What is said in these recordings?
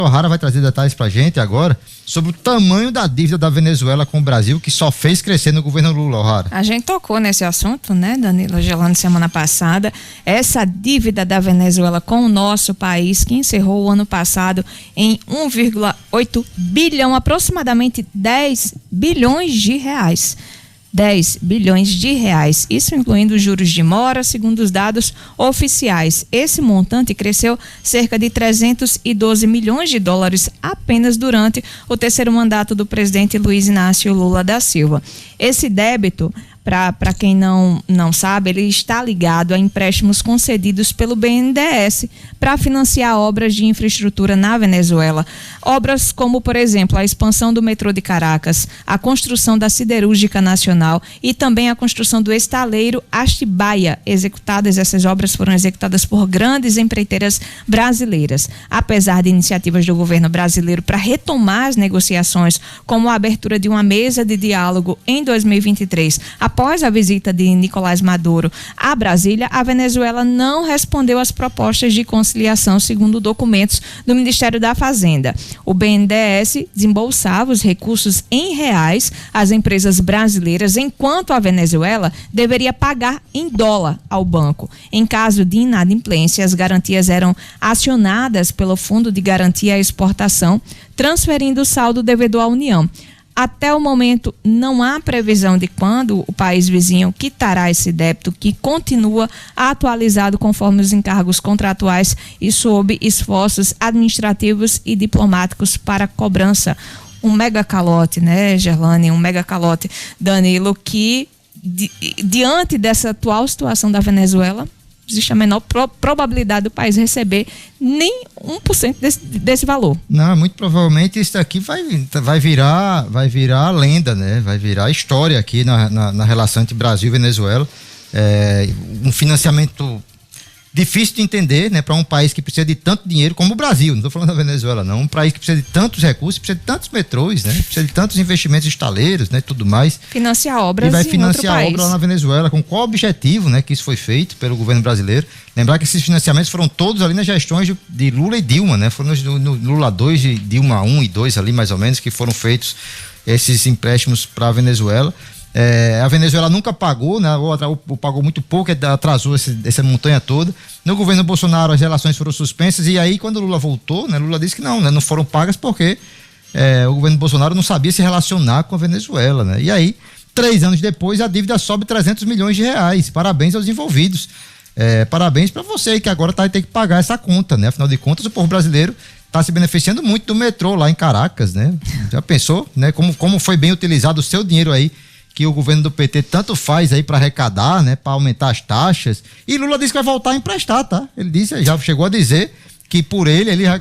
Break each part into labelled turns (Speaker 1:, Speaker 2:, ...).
Speaker 1: O'Hara vai trazer detalhes pra gente agora sobre o tamanho da dívida da Venezuela com o Brasil, que só fez crescer no governo Lula. O'Hara.
Speaker 2: A gente tocou nesse assunto, né, Danilo Gelano, semana passada. Essa dívida da Venezuela com o nosso país, que encerrou o ano passado em 1,8 bilhão, aproximadamente 10 bilhões de reais. 10 bilhões de reais, isso incluindo os juros de mora, segundo os dados oficiais. Esse montante cresceu cerca de 312 milhões de dólares apenas durante o terceiro mandato do presidente Luiz Inácio Lula da Silva. Esse débito, para quem não sabe, ele está ligado a empréstimos concedidos pelo BNDES para financiar obras de infraestrutura na Venezuela. Obras como, por exemplo, a expansão do metrô de Caracas, a construção da Siderúrgica Nacional e também a construção do estaleiro Atibaia. Essas obras foram executadas por grandes empreiteiras brasileiras. Apesar de iniciativas do governo brasileiro para retomar as negociações, como a abertura de uma mesa de diálogo em 2023, após a visita de Nicolás Maduro a Brasília, a Venezuela não respondeu às propostas de conciliação, segundo documentos do Ministério da Fazenda. O BNDES desembolsava os recursos em reais às empresas brasileiras, enquanto a Venezuela deveria pagar em dólar ao banco. Em caso de inadimplência, as garantias eram acionadas pelo Fundo de Garantia à Exportação, transferindo o saldo devedor à União. Até o momento, não há previsão de quando o país vizinho quitará esse débito, que continua atualizado conforme os encargos contratuais e sob esforços administrativos e diplomáticos para cobrança. Um mega calote, né, Gerlane? Um mega calote, Danilo, que diante dessa atual situação da Venezuela, existe a menor probabilidade do país receber nem 1% desse valor. Não, muito provavelmente isso aqui vai virar lenda, né? Vai virar história aqui na relação entre Brasil e Venezuela. Um financiamento difícil de entender, né? Para um país que precisa de tanto dinheiro como o Brasil, não estou falando da Venezuela não, um país que precisa de tantos recursos, precisa de tantos metrôs, né? Precisa de tantos investimentos estaleiros, né? Tudo mais. Financiar obras e vai financiar obras lá na Venezuela, com qual objetivo, né? Que isso foi feito pelo governo brasileiro. Lembrar que esses financiamentos foram todos ali nas gestões de Lula e Dilma, né? Foram no Lula 2 e Dilma 1 e 2 ali mais ou menos, que foram feitos esses empréstimos para a Venezuela. A Venezuela nunca pagou, né? Ou pagou muito pouco, atrasou essa montanha toda. No governo Bolsonaro as relações foram suspensas, e aí quando o Lula voltou, né, Lula disse que não, né, não foram pagas porque o governo Bolsonaro não sabia se relacionar com a Venezuela, né? E aí, 3 anos depois, a dívida sobe 300 milhões de reais. Parabéns aos envolvidos. Parabéns para você que agora vai ter que pagar essa conta, né? Afinal de contas, o povo brasileiro está se beneficiando muito do metrô lá em Caracas, né? Já pensou, né? Como foi bem utilizado o seu dinheiro aí, que o governo do PT tanto faz aí para arrecadar, né, para aumentar as taxas. E Lula disse que vai voltar a emprestar, tá? Ele já chegou a dizer que por ele já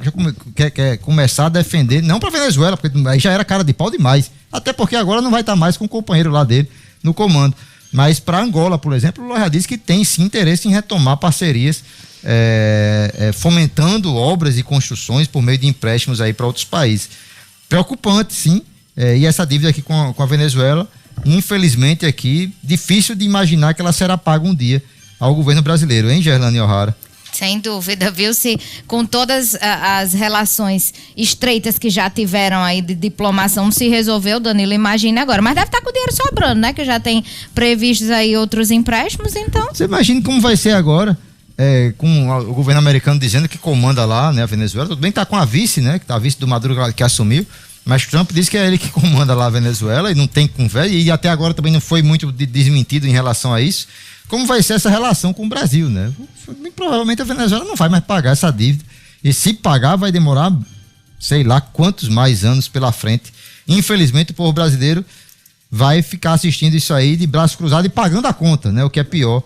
Speaker 2: quer começar a defender, não para Venezuela, porque aí já era cara de pau demais, até porque agora não vai estar mais com o companheiro lá dele no comando, mas para Angola, por exemplo, Lula já disse que tem sim interesse em retomar parcerias, fomentando obras e construções por meio de empréstimos aí para outros países. Preocupante, sim, e essa dívida aqui com a Venezuela, infelizmente aqui, difícil de imaginar que ela será paga um dia ao governo brasileiro, hein, Gerlane O'Hara?
Speaker 3: Sem dúvida, viu? Se com todas as relações estreitas que já tiveram aí de diplomação se resolveu, Danilo, imagina agora. Mas deve estar com o dinheiro sobrando, né? Que já tem previstos aí outros empréstimos, então... Você imagina como vai ser agora, com o governo americano dizendo que comanda lá, né, a Venezuela. Tudo bem que tá com a vice, né? Que tá a vice do Maduro que assumiu. Mas Trump disse que é ele que comanda lá a Venezuela e não tem conversa, e até agora também não foi muito desmentido em relação a isso. Como vai ser essa relação com o Brasil, né? Provavelmente a Venezuela não vai mais pagar essa dívida, e se pagar vai demorar sei lá quantos mais anos pela frente. Infelizmente o povo brasileiro vai ficar assistindo isso aí de braço cruzado e pagando a conta, né? O que é pior,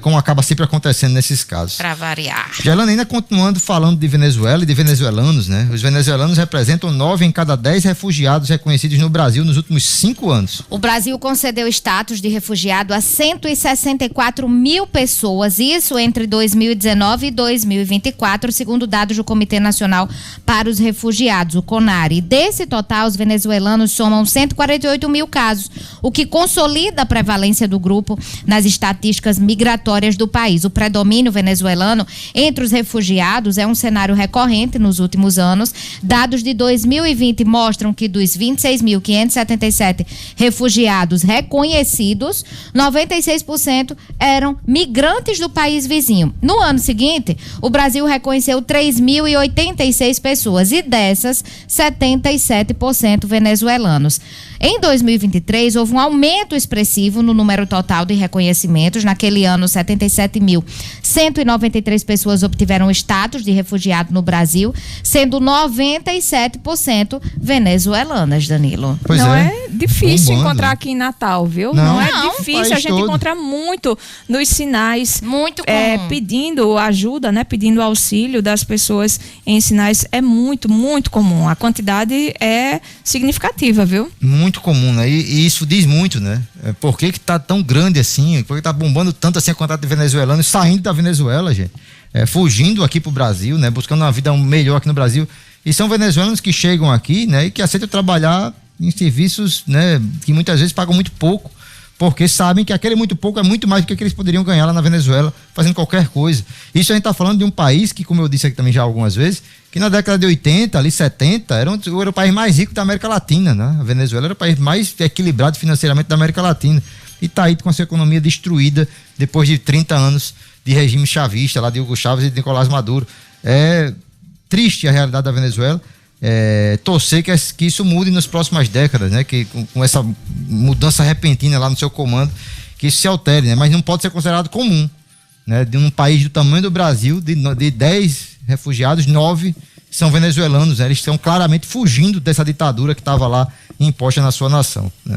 Speaker 3: como acaba sempre acontecendo nesses casos. Para variar. Gerlane, ainda continuando falando de Venezuela e de venezuelanos, né? Os venezuelanos representam 9 em cada 10 refugiados reconhecidos no Brasil nos últimos 5 anos. O Brasil concedeu status de refugiado a 164 mil pessoas, isso entre 2019 e 2024, segundo dados do Comitê Nacional para os Refugiados, o CONARE. Desse total, os venezuelanos somam 148 mil casos, o que consolida a prevalência do grupo nas estatísticas migratórias migratórias do país. O predomínio venezuelano entre os refugiados é um cenário recorrente nos últimos anos. Dados de 2020 mostram que dos 26.577 refugiados reconhecidos, 96% eram migrantes do país vizinho. No ano seguinte, o Brasil reconheceu 3.086 pessoas e dessas, 77% venezuelanos. Em 2023, houve um aumento expressivo no número total de reconhecimentos. Naquele ano, 77.193 pessoas obtiveram o status de refugiado no Brasil, sendo 97% venezuelanas, Danilo.
Speaker 1: Pois
Speaker 2: não é difícil
Speaker 1: bombando.
Speaker 2: Encontrar aqui em Natal, viu?
Speaker 1: Não
Speaker 2: é
Speaker 3: o
Speaker 2: difícil,
Speaker 1: país
Speaker 2: a gente
Speaker 1: todo.
Speaker 2: encontra muito nos sinais.
Speaker 3: Muito comum.
Speaker 2: Pedindo ajuda, né? Pedindo auxílio das pessoas em sinais. É muito, muito comum. A quantidade é significativa, viu?
Speaker 1: Muito comum, né? E isso diz muito, né? Por que tá tão grande assim? Por que tá bombando tanto assim a quantidade de venezuelanos saindo da Venezuela, gente? Fugindo aqui pro Brasil, né? Buscando uma vida melhor aqui no Brasil. E são venezuelanos que chegam aqui, né? E que aceitam trabalhar em serviços, né? Que muitas vezes pagam muito pouco, porque sabem que aquele muito pouco é muito mais do que eles poderiam ganhar lá na Venezuela, fazendo qualquer coisa. Isso a gente está falando de um país que, como eu disse aqui também já algumas vezes, que na década de 80, ali 70, era o país mais rico da América Latina, né? A Venezuela era o país mais equilibrado financeiramente da América Latina. E está aí com a sua economia destruída depois de 30 anos de regime chavista, lá de Hugo Chávez e de Nicolás Maduro. É triste a realidade da Venezuela. Torcer que isso mude nas próximas décadas, né? Que com essa mudança repentina lá no seu comando, que isso se altere, né? Mas não pode ser considerado comum, né? De um país do tamanho do Brasil, de 10 refugiados, 9 são venezuelanos, né? Eles estão claramente fugindo dessa ditadura que estava lá imposta na sua nação, né?